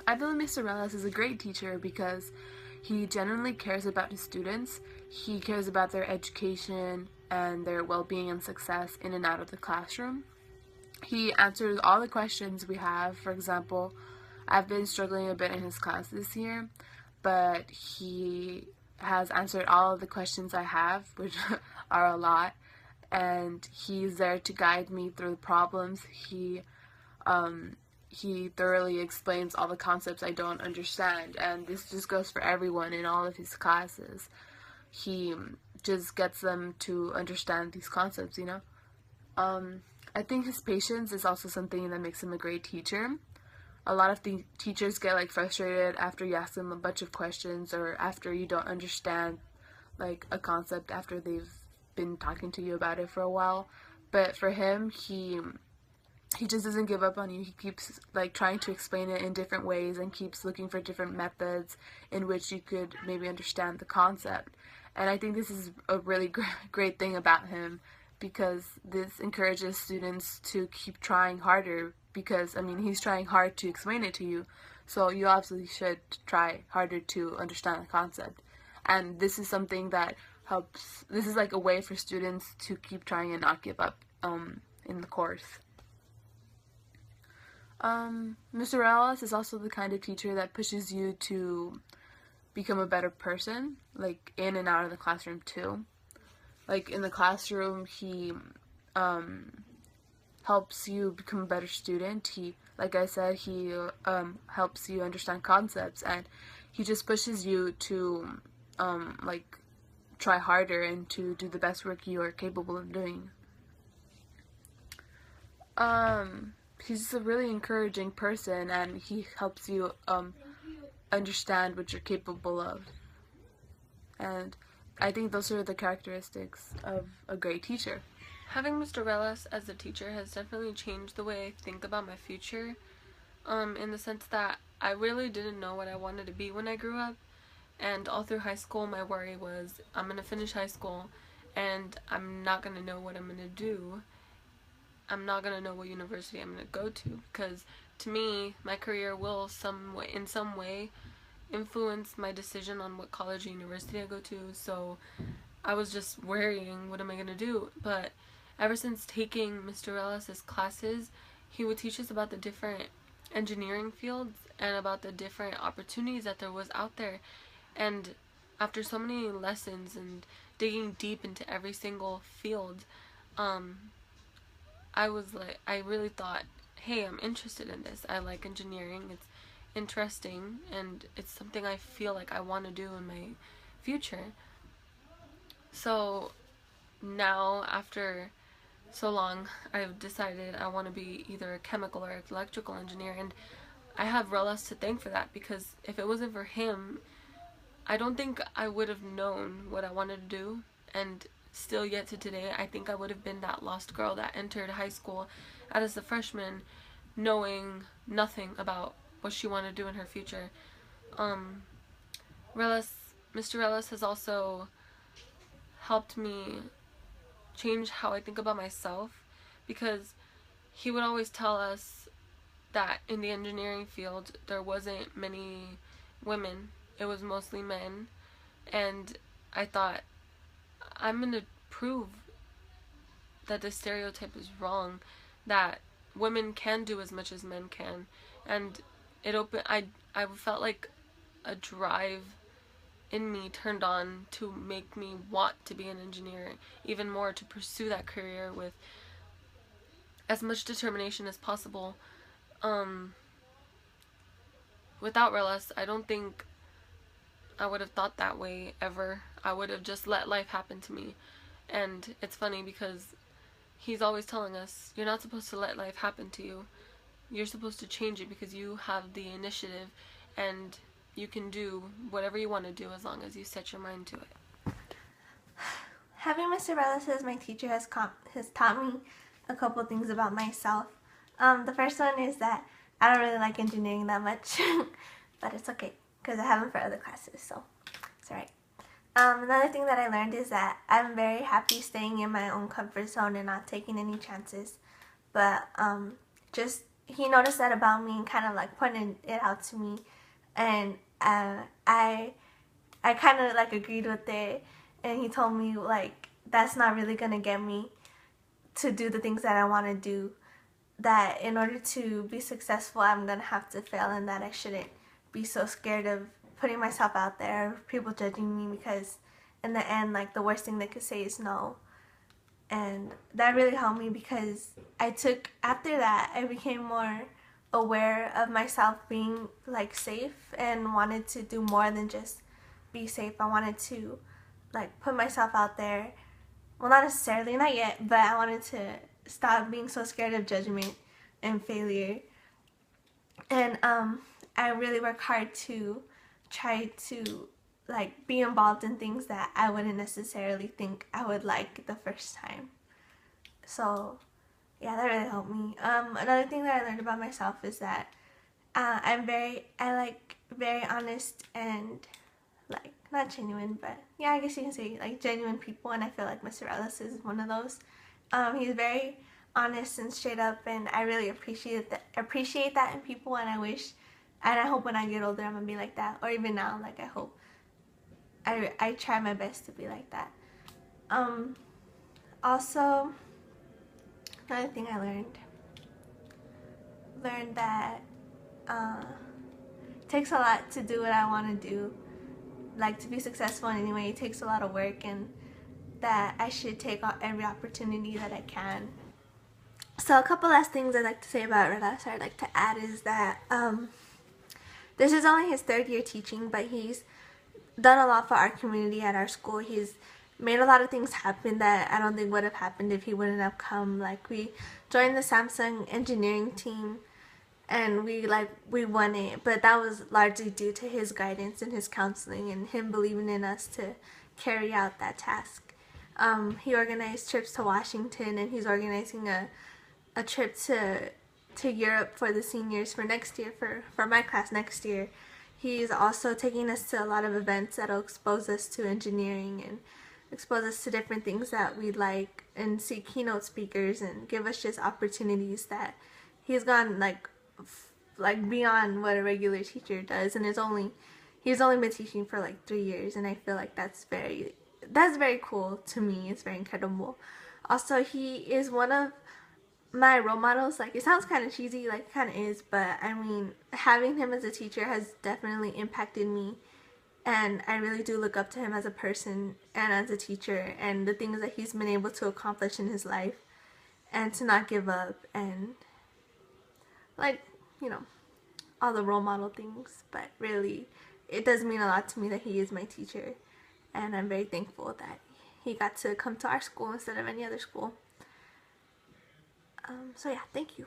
I believe Mr. Relis is a great teacher because he genuinely cares about his students. He cares about their education and their well-being and success in and out of the classroom. He answers all the questions we have. For example, I've been struggling a bit in his class this year, but he has answered all of the questions I have, which are a lot, and he's there to guide me through the problems. He thoroughly explains all the concepts I don't understand, and this just goes for everyone in all of his classes. He just gets them to understand these concepts, you know? I think his patience is also something that makes him a great teacher. A lot of the teachers get like frustrated after you ask them a bunch of questions or after you don't understand like a concept after they've been talking to you about it for a while. But for him, he just doesn't give up on you. He keeps like trying to explain it in different ways and keeps looking for different methods in which you could maybe understand the concept. And I think this is a really great thing about him, because this encourages students to keep trying harder, because I mean he's trying hard to explain it to you, so you absolutely should try harder to understand the concept. And this is something that helps. This is like a way for students to keep trying and not give up in the course. Mr. Ellis is also the kind of teacher that pushes you to become a better person, like in and out of the classroom too. Like in the classroom, he helps you become a better student. He, like I said, he helps you understand concepts, and he just pushes you to like try harder and to do the best work you are capable of doing. He's just a really encouraging person, and he helps you understand what you're capable of. And I think those are the characteristics of a great teacher. Having Mr. Relis as a teacher has definitely changed the way I think about my future, in the sense that I really didn't know what I wanted to be when I grew up, and all through high school my worry was I'm going to finish high school and I'm not going to know what I'm going to do. I'm not going to know what university I'm going to go to, because to me my career will in some way influence my decision on what college or university I go to. So I was just worrying, what am I going to do? But ever since taking Mr. Ellis's classes, he would teach us about the different engineering fields and about the different opportunities that there was out there. And after so many lessons and digging deep into every single field, I really thought, hey, I'm interested in this. I like engineering. It's interesting, and it's something I feel like I want to do in my future. So now, after so long, I've decided I want to be either a chemical or electrical engineer, and I have Relis to thank for that, because if it wasn't for him, I don't think I would have known what I wanted to do. And still yet to today, I think I would have been that lost girl that entered high school as a freshman knowing nothing about what she wanted to do in her future. Mr. Relis has also helped me change how I think about myself, because he would always tell us that in the engineering field there wasn't many women, it was mostly men. And I thought, I'm going to prove that this stereotype is wrong, that women can do as much as men can. And I felt like a drive in me turned on to make me want to be an engineer even more, to pursue that career with as much determination as possible. Without Relis, I don't think I would have thought that way ever. I would have just let life happen to me. And it's funny because he's always telling us, you're not supposed to let life happen to you. You're supposed to change it, because you have the initiative and you can do whatever you want to do as long as you set your mind to it. Having Mr. Relis as my teacher has taught me a couple things about myself. The first one is that I don't really like engineering that much, but it's okay because I have them for other classes, so it's alright. Another thing that I learned is that I'm very happy staying in my own comfort zone and not taking any chances, but just he noticed that about me and kind of like pointed it out to me, and I kind of like agreed with it, and he told me like that's not really gonna get me to do the things that I want to do, that in order to be successful I'm gonna have to fail, and that I shouldn't be so scared of putting myself out there, people judging me, because in the end like the worst thing they could say is no. And that really helped me, because after that I became more aware of myself being like safe and wanted to do more than just be safe. I wanted to like put myself out there. Well, not necessarily, not yet, but I wanted to stop being so scared of judgment and failure. And I really work hard to try to like be involved in things that I wouldn't necessarily think I would like the first time. So yeah, that really helped me. Another thing that I learned about myself is that I like very honest and like not genuine, but yeah, I guess you can say like genuine people, and I feel like Mr. Ellis is one of those. He's very honest and straight up, and I really appreciate that in people, and I hope when I get older I'm gonna be like that, or even now, like I hope I try my best to be like that. Also, another thing I learned that it takes a lot to do what I want to do, like to be successful in any way. It takes a lot of work, and that I should take every opportunity that I can. So a couple last things I'd like to say about Relas, or I'd like to add, is that this is only his 3rd year teaching, but he's done a lot for our community at our school. He's made a lot of things happen that I don't think would have happened if he wouldn't have come. Like, we joined the Samsung engineering team, and we won it, but that was largely due to his guidance and his counseling and him believing in us to carry out that task. He organized trips to Washington, and he's organizing a trip to Europe for the seniors for next year, for my class next year. He's also taking us to a lot of events that'll expose us to engineering and expose us to different things that we like, and see keynote speakers and give us just opportunities that he's gone like beyond what a regular teacher does. And he's only been teaching for like 3 years, and I feel like that's very cool to me. It's very incredible. Also, he is one of my role models. Like, it sounds kind of cheesy, like it kind of is, but I mean, having him as a teacher has definitely impacted me, and I really do look up to him as a person and as a teacher, and the things that he's been able to accomplish in his life, and to not give up, and like, you know, all the role model things. But really, it does mean a lot to me that he is my teacher, and I'm very thankful that he got to come to our school instead of any other school. So yeah, thank you.